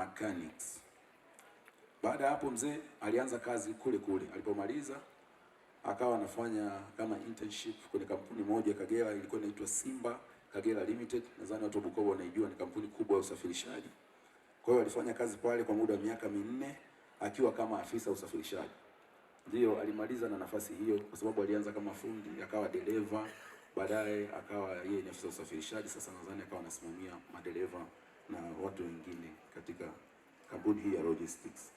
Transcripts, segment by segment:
Mechanics. Baada ya hapo mzee alianza kazi kule kule. Alipomaliza akawa anafanya kama internship kwenye kampuni moja Kagera, ilikuwa inaitwa Simba Kagera Limited. Nadhani watu wa Bukoba wanaijua, ni kampuni kubwa ya usafirishaji. Kwa hiyo alifanya kazi pale kwa muda wa miaka 4 akiwa kama afisa usafirishaji. Ndio alimaliza na nafasi hiyo kwa sababu alianza kama fundi, akawa dereva, baadaye akawa yeye ni afisa usafirishaji. Sasa nadhani akawa anasimamia madereva na watu wengine katika kampuni hii ya logistics.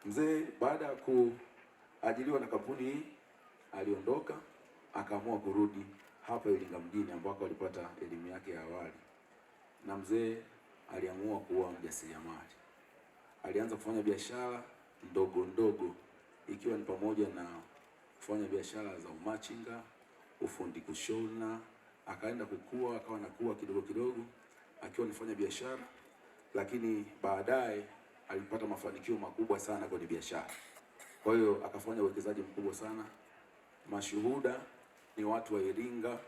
Mzee baada ya kuajiliwa na kampuni hii aliondoka, akaamua kurudi hapa Iringa mjini ambako alipata elimu yake ya awali. Na mzee aliamua kuwa mjasiriamali. Alianza kufanya biashara ndogo ndogo, ikiwa ni pamoja na kufanya biashara za umachinga, ufundi kushona. Akaenda kukua, akawa anakuwa kidogo kidogo akiwa anafanya biashara, lakini baadaye alipata mafanikio makubwa sana kwenye biashara. Kwa hiyo akafanya uwekezaji mkubwa sana. Mashuhuda ni watu wa Iringa.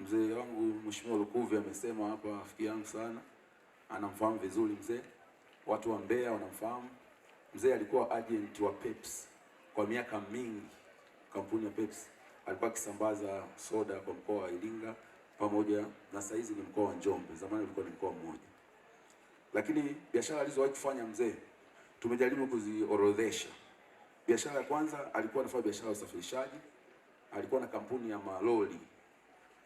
Mzee wangu Mheshimiwa Lukuvi amesema hapa, rafiki yangu sana, anamfahamu vizuri mzee. Watu wa Mbeya wanamfahamu. Mzee alikuwa agent wa Pepsi kwa miaka mingi. Kampuni ya Pepsi alikuwa akisambaza soda kwa mkoa wa Iringa pamoja na saizi ni mkoa wa Njombe. Zamani ulikuwa ni mkoa mmoja. Lakini biashara alizowahi kufanya mzee tumejaribu kuziorodhesha. Biashara ya kwanza alikuwa anafanya biashara ya usafirishaji. Alikuwa na kampuni ya malori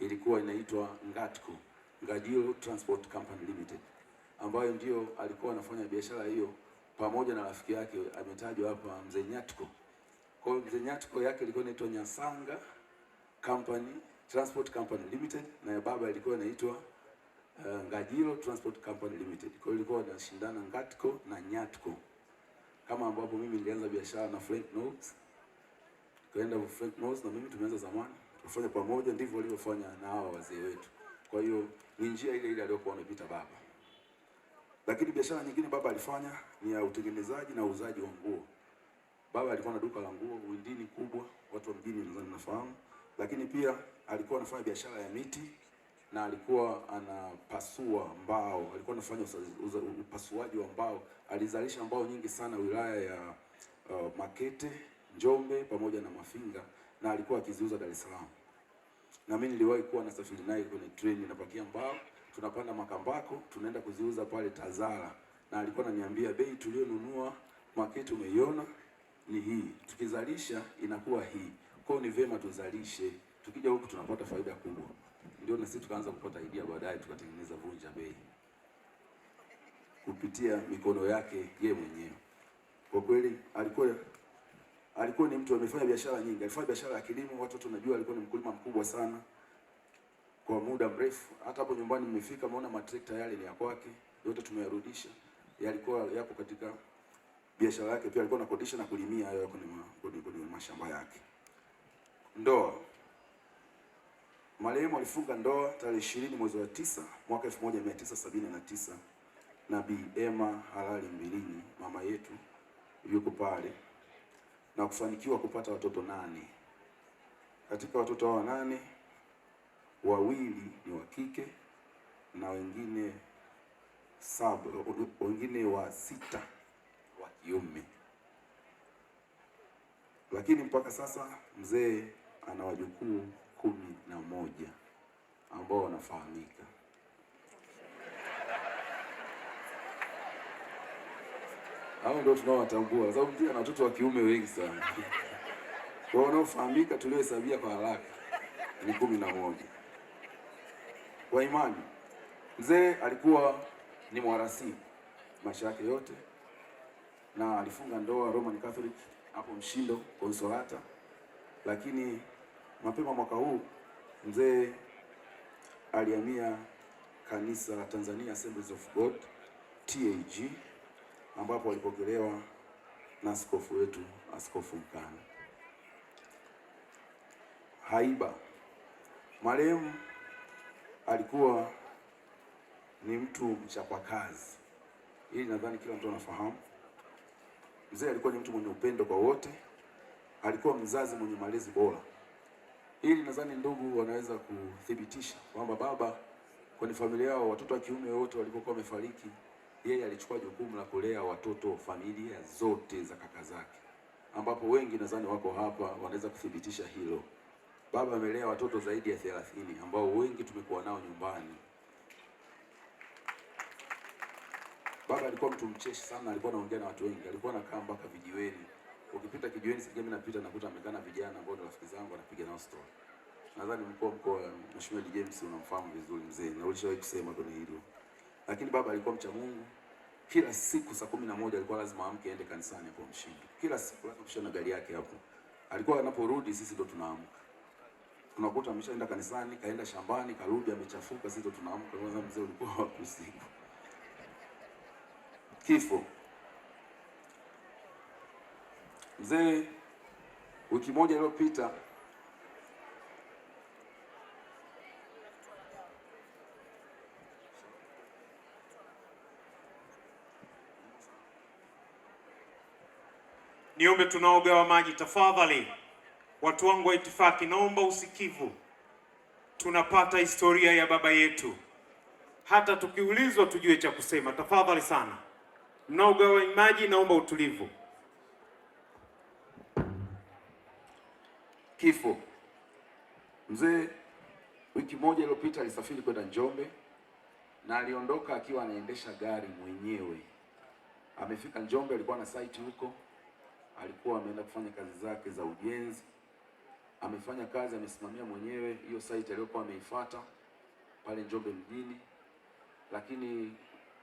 ilikuwa inaitwa Ngatco, Ngajilo Transport Company Limited, ambayo ndio alikuwa anafanya biashara hiyo pamoja na rafiki yake ametajwa hapa, mzee Nyatko. Kwa hiyo mzee Nyatko yake ilikuwa inaitwa Nyasanga Company Transport Company Limited, na ya baba ilikuwa inaitwa Ngajilo Transport Company Limited. Kwa hiyo ilikuwa inashindana Ngatco na Nyatko, kama ambapo mimi nilianza biashara na Frank Notes, kaenda kwa Frank Notes na mimi tumeanza zamani, tukafanya pamoja, ndivyo walivyofanya na hao wazee wetu. Kwa hiyo ni njia ile ile aliyokuwa anapita baba. Lakini biashara nyingine baba alifanya ni ya utengenezaji na uuzaji wa nguo. Baba alikuwa na duka la nguo Windini kubwa, watu wa mjini nadhani mnafahamu. Lakini pia alikuwa anafanya biashara ya miti na alikuwa anapasua mbao. Alikuwa anafanya upasuaji wa mbao. Alizalisha mbao nyingi sana wilaya ya Makete, Njombe pamoja na Mafinga, na alikuwa akiziuza Dar es Salaam. Na mimi niliwahi kuwa nasafiri naye kwenye treni, napakia mbao, tunapanda Makambako, tunaenda kuziuza pale Tazara. Na alikuwa ananiambia bei tulionunua Makete umeiona ni hii, tukizalisha inakuwa hii. Kwa hiyo ni vema tuzalishe, tukija huku tunapata faida kubwa. Ndio na sisi tukaanza kupata idea, baadaye tukatengeneza Vunja Bei kupitia mikono yake yeye mwenyewe. Kwa kweli alikuwa ni mtu amefanya biashara nyingi. Alifanya biashara ya kilimo, watu tunajua alikuwa ni mkulima mkubwa sana kwa muda mrefu. Hata hapo nyumbani mmefika, maona matrekta yale ni ya kwake, yote tumeyarudisha. Yalikuwa yapo katika biashara yake. Pia alikuwa anakodisha na kulimia hayo kwenye mashamba yake. Ndoa. Marehemu alifunga ndoa tarehe 20 mwezi wa 9 mwaka 1979 na Bi Emma Halali Mbilinyi, mama yetu yuko pale, na kufanikiwa kupata watoto 8. Katika watoto hao 8, wawili ni wa kike na wengine 6 wa kiume. Lakini mpaka sasa mzee ana wajukuu 11 ambao wanafahamika. Hao ndio tunaowatambua, sababu mzee ana watoto wa kiume wengi sana. Kwa wanaofahamika tuliohesabia kwa haraka ni 11. Kwa imani, mzee alikuwa ni mwarasi maisha yake yote, na alifunga ndoa Roman Catholic hapo Mshindo Consolata. Lakini mapema mwaka huu mzee alihamia kanisa la Tanzania Assemblies of God TAG, ambapo alipokelewa na askofu wetu, Askofu Mkana. Haiba. Marehemu alikuwa ni mtu mchapakazi. Hili nadhani kila mtu anafahamu. Mzee alikuwa ni mtu mwenye upendo kwa wote. Alikuwa mzazi mwenye malezi bora. Hili nadhani ndugu wanaweza kuthibitisha kwamba baba kwenye familia yao watoto wa kiume wote walipokuwa wamefariki, yeye alichukua jukumu la kulea watoto familia zote za kaka zake, ambapo wengi nadhani wako hapa wanaweza kuthibitisha hilo. Baba amelea watoto zaidi ya 30 ambao wengi tumekuwa nao nyumbani. Baba alikuwa mtu mcheshi sana, alikuwa anaongea na watu wengi, alikuwa anakaa mpaka vijiweni. Ukipita kijiweni sasa mimi napita nakuta amekana vijana ambao ni rafiki zangu anapiga nao story. Nadhani mkuu Mheshimiwa James unamfahamu vizuri mzee, na ulishawahi kusema kwenye hilo. Lakini baba alikuwa mcha Mungu. Kila siku saa 11 alikuwa lazima amke aende kanisani hapo Mshindo. Kila siku lazima kushana gari yake hapo. Alikuwa anaporudi sisi ndo tunaamka. Tunakuta ameshaenda kanisani, kaenda shambani, karudi amechafuka, sisi ndo tunaamka. Kwanza mzee ulikuwa wapi usiku? Kifo. Mzee wiki moja iliyopita niombe tunaogawa maji tafadhali. Watu wangu wa itifaki, naomba usikivu. Tunapata historia ya baba yetu, hata tukiulizwa tujue cha kusema. Tafadhali sana, mnaogawa maji, naomba utulivu. Kifo. Mzee wiki moja iliyopita alisafiri kwenda Njombe na aliondoka akiwa anaendesha gari mwenyewe. Amefika Njombe, alikuwa na site huko, alikuwa ameenda kufanya kazi zake za ujenzi. Amefanya kazi, amesimamia mwenyewe hiyo site aliyokuwa ameifuata pale Njombe mjini, lakini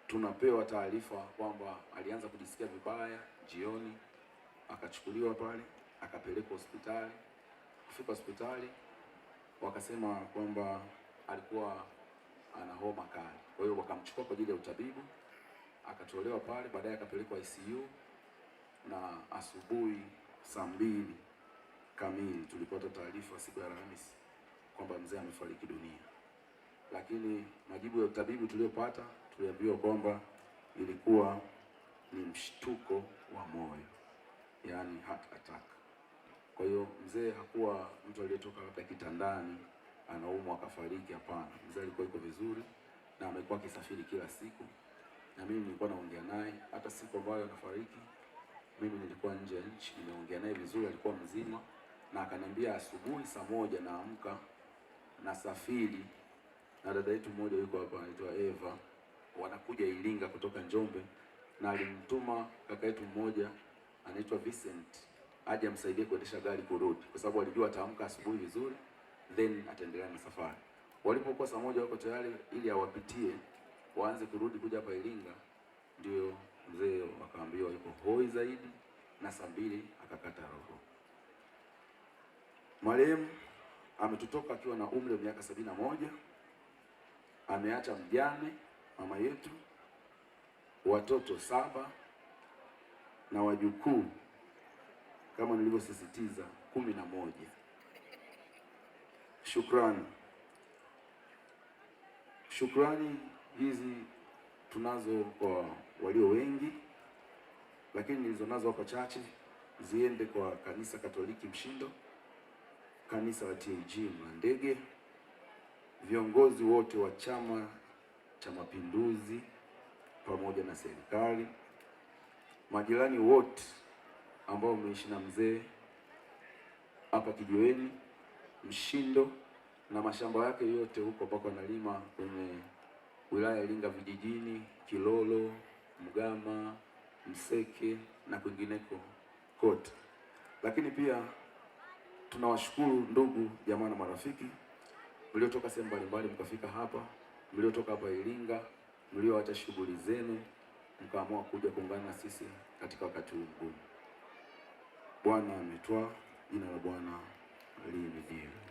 tunapewa taarifa kwamba alianza kujisikia vibaya jioni, akachukuliwa pale, akapelekwa hospitali. Kufika hospitali wakasema kwamba alikuwa ana homa kali. Kwa hiyo wakamchukua kwa ajili ya utabibu, akatolewa pale, baadaye akapelekwa ICU, na asubuhi saa 2 kamili tulipata taarifa siku ya Alhamisi kwamba mzee amefariki dunia. Lakini majibu ya utabibu tuliyopata, tuliambiwa kwamba ilikuwa ni mshtuko wa moyo, yani heart attack. Kwa hiyo mzee hakuwa mtu aliyetoka labda kitandani anaumwa akafariki, hapana. Mzee alikuwa yuko vizuri na amekuwa akisafiri kila siku, na mimi nilikuwa naongea naye hata siku ambayo anafariki. Mimi nilikuwa nje ya nchi, nimeongea naye vizuri, alikuwa mzima, na akaniambia asubuhi saa 1 naamka na safiri na dada yetu mmoja yuko hapa anaitwa Eva, wanakuja Iringa kutoka Njombe, na alimtuma kaka yetu mmoja anaitwa Vincent aje amsaidie kuendesha gari kurudi, kwa sababu alijua ataamka asubuhi vizuri then ataendelea na safari. Walipokuwa saa 1 wako tayari ili awapitie waanze kurudi kuja hapa Iringa, ndio mzee wakaambiwa yuko hoi zaidi, na saa 2 akakata roho. Marehemu ametutoka akiwa na umri wa miaka 71. Ameacha mjane mama yetu, watoto 7 na wajukuu kama nilivyosisitiza 11. Shukrani hizi tunazo kwa walio wengi, lakini nilizonazo hapa chache ziende kwa Kanisa Katoliki Mshindo, Kanisa la TAG Mlandege, viongozi wote wa Chama cha Mapinduzi pamoja na serikali, majirani wote ambao wameishi na mzee hapa Kijiweni, Mshindo na mashamba yake yote huko mpaka analima kwenye wilaya ya Iringa vijijini, Kilolo, Mgama, Mseke na kwingineko kote. Lakini pia tunawashukuru ndugu jamaa na marafiki mliotoka sehemu mbalimbali mkafika hapa, mliotoka hapa Iringa, mlioacha shughuli zenu mkaamua kuja kuungana na sisi katika wakati huu mgumu. Bwana ametwaa, jina la Bwana lihimidiwe.